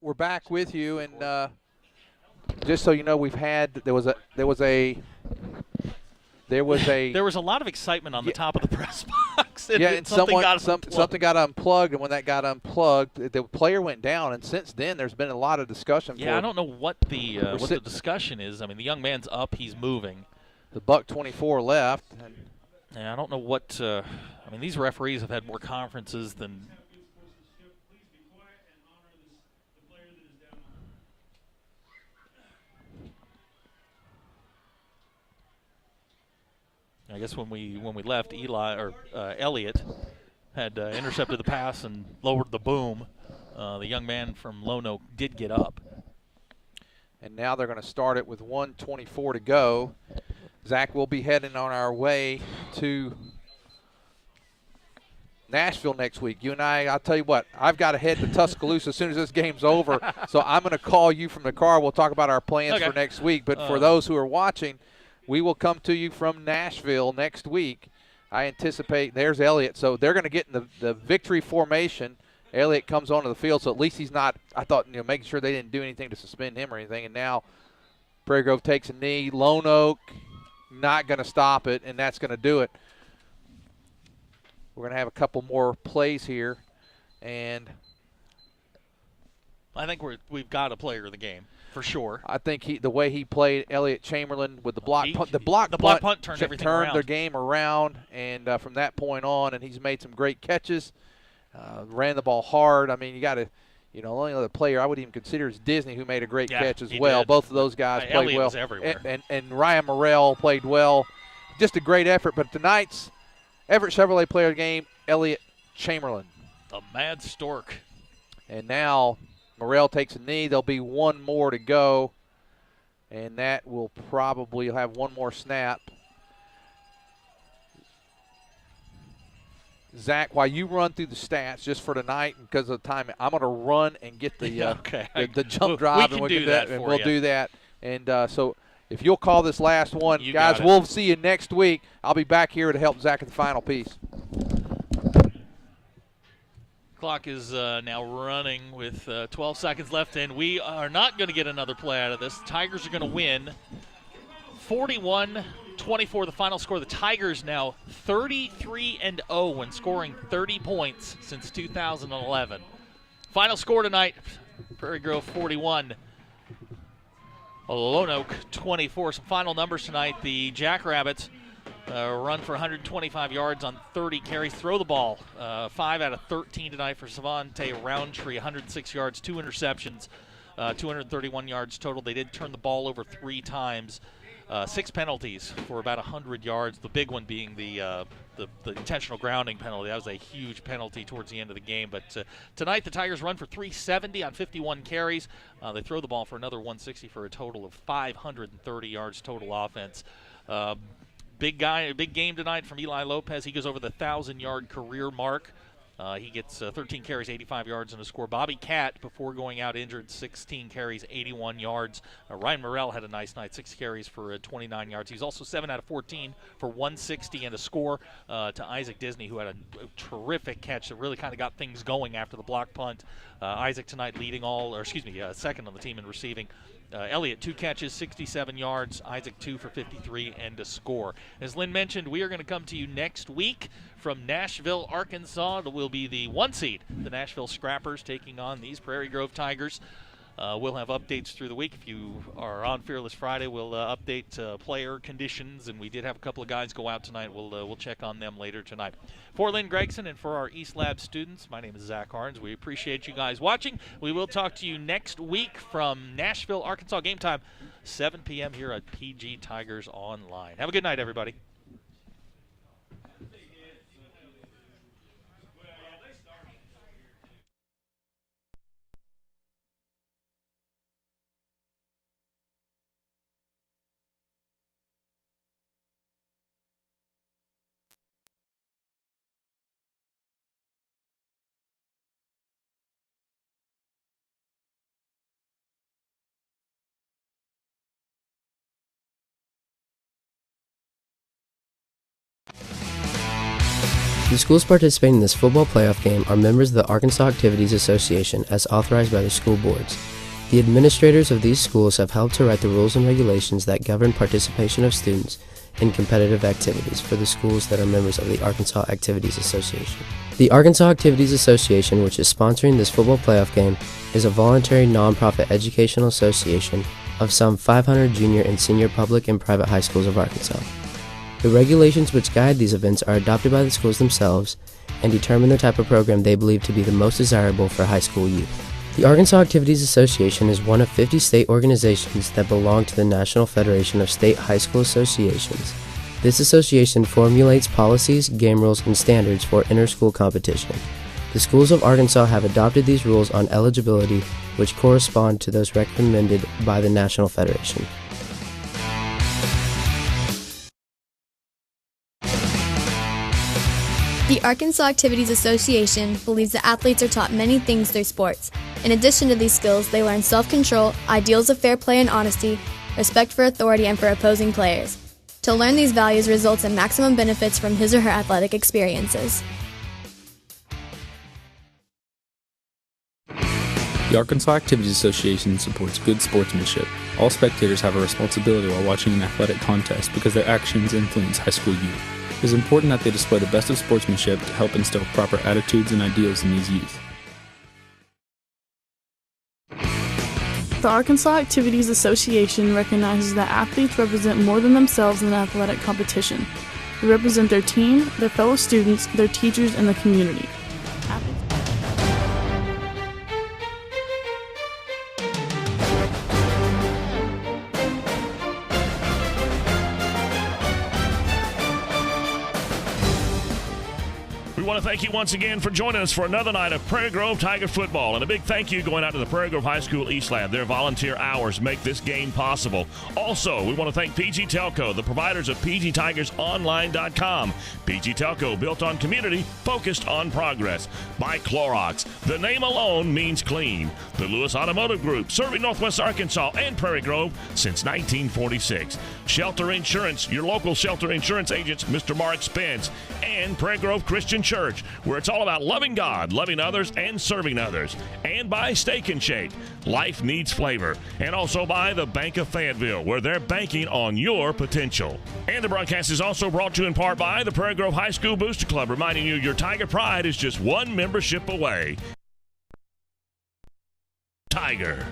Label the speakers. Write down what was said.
Speaker 1: We're back with you, and just so you know,
Speaker 2: There was a lot of excitement on the
Speaker 1: yeah,
Speaker 2: top of the press box, and
Speaker 1: yeah,
Speaker 2: then
Speaker 1: and
Speaker 2: something got
Speaker 1: something
Speaker 2: unplugged.
Speaker 1: got unplugged, and when that got unplugged, the player went down, and since then there's been a lot of discussion
Speaker 2: Yeah, I
Speaker 1: for
Speaker 2: don't know what the discussion is. I mean, the young man's up, he's moving.
Speaker 1: the buck 24 left, and
Speaker 2: And I don't know what. I mean, these referees have had more conferences than. I guess when we left, Elliott had intercepted the pass and lowered the boom. The young man from Lonoke did get up.
Speaker 1: and now they're going to start it with 1:24 to go. Zach, we'll be heading on our way to Nashville next week. You and I'll tell you what, I've got to head to Tuscaloosa as soon as this game's over. So I'm going to call you from the car. We'll talk about our plans for next week. But for those who are watching, we will come to you from Nashville next week. I anticipate there's Elliott. So they're going to get in the victory formation. Elliott comes onto the field, so at least he's not, I thought, making sure they didn't do anything to suspend him or anything. And now Prairie Grove takes a knee. Lone Oak not going to stop it, and that's going to do it. We're going to have a couple more plays here, and
Speaker 2: I think we've got a player of the game for sure.
Speaker 1: I think the way he played, Elliott Chamberlain with the block punt, the block
Speaker 2: punt turned everything around.
Speaker 1: Their game around, and from that point on, and he's made some great catches, ran the ball hard. I mean, you got to, the only other player I would even consider is Disney, who made a great catch as well.
Speaker 2: Did.
Speaker 1: Both of those guys played
Speaker 2: Elliott
Speaker 1: well,
Speaker 2: was everywhere.
Speaker 1: and Ryan Morrell played well. Just a great effort. But tonight's Everett Chevrolet player of the game, Elliott Chamberlain.
Speaker 2: The Mad Stork.
Speaker 1: And now Morrell takes a knee. There'll be one more to go, and that will probably have one more snap. Zach, while you run through the stats just for tonight, and because of the time, I'm going to run and get the the jump drive,
Speaker 2: and we'll do that.
Speaker 1: And so if you'll call this last one, guys, we'll see you next week. I'll be back here to help Zach at the final piece.
Speaker 2: Clock is now running with 12 seconds left, and we are not going to get another play out of this. Tigers are going to win 41-24, the final score. The Tigers now 33-0 when scoring 30 points since 2011. Final score tonight, Prairie Grove 41, Lonoke 24. Some final numbers tonight. The Jackrabbits run for 125 yards on 30 carries. Throw the ball 5 out of 13 tonight for Savante Roundtree. 106 yards, 2 interceptions, 231 yards total. They did turn the ball over 3 times. 6 penalties for about 100 yards. The big one being the intentional grounding penalty. That was a huge penalty towards the end of the game. But tonight the Tigers run for 370 on 51 carries. They throw the ball for another 160 for a total of 530 yards total offense. Big game tonight from Eli Lopez. He goes over the 1,000-yard career mark. He gets 13 carries, 85 yards, and a score. Bobby Catt, before going out injured, 16 carries, 81 yards. Ryan Morrell had a nice night, 6 carries for 29 yards. He was also 7 out of 14 for 160 and a score to Isaac Disney, who had a terrific catch that really kind of got things going after the block punt. Isaac tonight leading second on the team in receiving. Elliott, 2 catches, 67 yards. Isaac, 2 for 53 and a score. As Lynn mentioned, we are going to come to you next week from Nashville, Arkansas. It will be the 1 seed, the Nashville Scrappers, taking on these Prairie Grove Tigers. We'll have updates through the week. If you are on Fearless Friday, we'll update player conditions, and we did have a couple of guys go out tonight. We'll check on them later tonight. For Lynn Gregson and for our East Lab students, my name is Zach Harns. We appreciate you guys watching. We will talk to you next week from Nashville, Arkansas. Game time, 7 p.m. here at PG Tigers Online. Have a good night, everybody.
Speaker 3: The schools participating in this football playoff game are members of the Arkansas Activities Association as authorized by the school boards. The administrators of these schools have helped to write the rules and regulations that govern participation of students in competitive activities for the schools that are members of the Arkansas Activities Association. The Arkansas Activities Association, which is sponsoring this football playoff game, is a voluntary nonprofit educational association of some 500 junior and senior public and private high schools of Arkansas. The regulations which guide these events are adopted by the schools themselves and determine the type of program they believe to be the most desirable for high school youth. The Arkansas Activities Association is one of 50 state organizations that belong to the National Federation of State High School Associations. This association formulates policies, game rules, and standards for inter-school competition. The schools of Arkansas have adopted these rules on eligibility, which correspond to those recommended by the National Federation.
Speaker 4: The Arkansas Activities Association believes that athletes are taught many things through sports. In addition to these skills, they learn self-control, ideals of fair play and honesty, respect for authority and for opposing players. To learn these values results in maximum benefits from his or her athletic experiences.
Speaker 5: The Arkansas Activities Association supports good sportsmanship. All spectators have a responsibility while watching an athletic contest because their actions influence high school youth. It is important that they display the best of sportsmanship to help instill proper attitudes and ideals in these youth.
Speaker 6: The Arkansas Activities Association recognizes that athletes represent more than themselves in an athletic competition. They represent their team, their fellow students, their teachers, and the community.
Speaker 7: We want to thank you once again for joining us for another night of Prairie Grove Tiger football. And a big thank you going out to the Prairie Grove High School East Lab. Their volunteer hours make this game possible. Also, we want to thank PG Telco, the providers of PGTigersOnline.com. PG Telco, built on community, focused on progress. By Clorox, the name alone means clean. The Lewis Automotive Group, serving Northwest Arkansas and Prairie Grove since 1946. Shelter Insurance, your local shelter insurance agents, Mr. Mark Spence. And Prairie Grove Christian Church, where it's all about loving God, loving others, and serving others. And by Steak and Shake, life needs flavor. And also by the Bank of Fayetteville, where they're banking on your potential. And the broadcast is also brought to you in part by the Prairie Grove High School Booster Club, reminding you your Tiger Pride is just one membership away. Tiger.